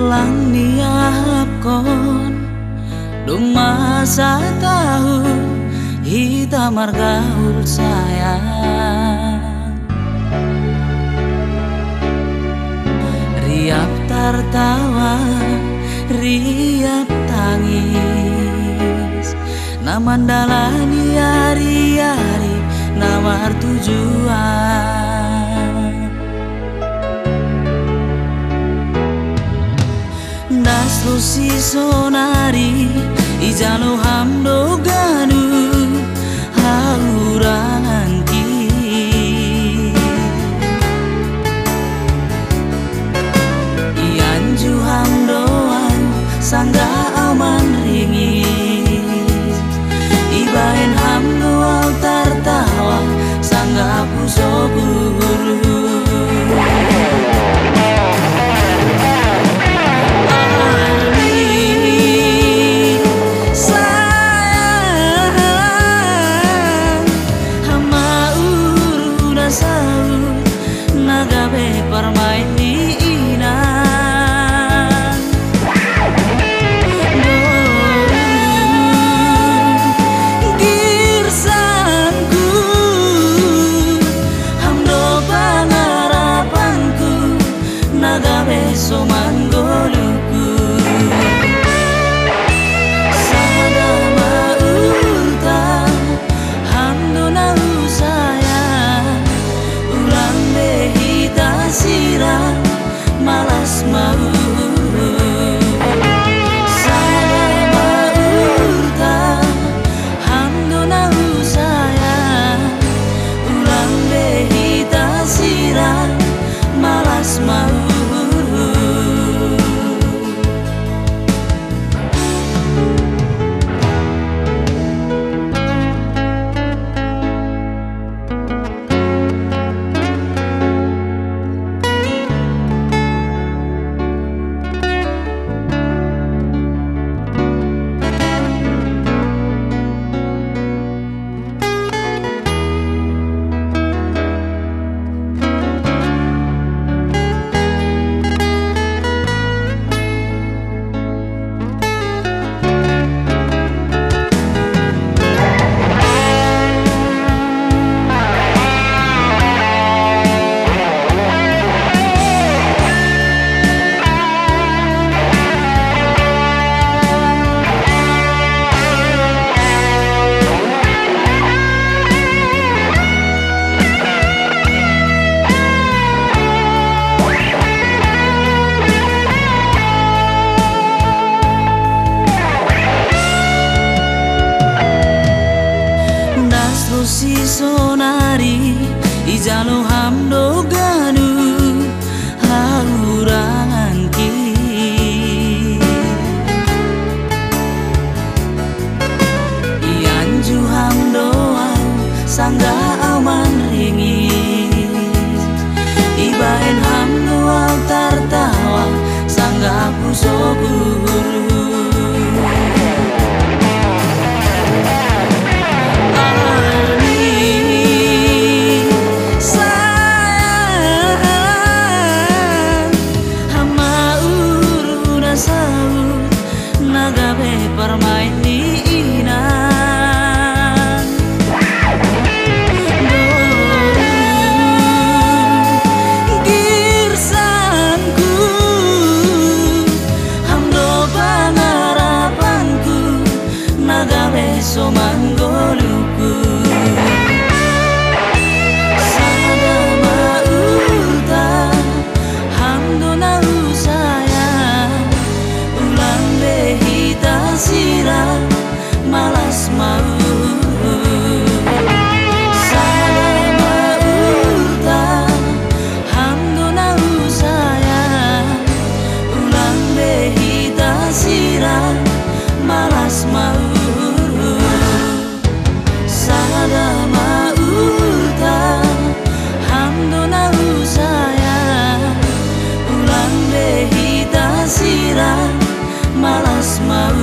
ulang niat kon masa tahun hita margaul sayang riap tertawa riap tangis namandalani hari-hari namar tujuan das lusi sonari ijalo hamdoganu haurangan ki ianju hamdoan sangga aman ringis ibaen hamdoal tertawa sangga puso guru si sonari ijalo hamdoganu haurangan ki ianju hamdoan sangga aman ringis ibaen hamdoal tertawa sangga puso guru permain di inan girsanku hamdo pangarapanku nagawe somanggoluku sadama urta hamdo nahu sayang ulang behita sirah malas mau sadama urta hamdo nahu sayang ulang behita sirah malas mau sadama urta hamdo nahu sayang ulang behita sirah malas mau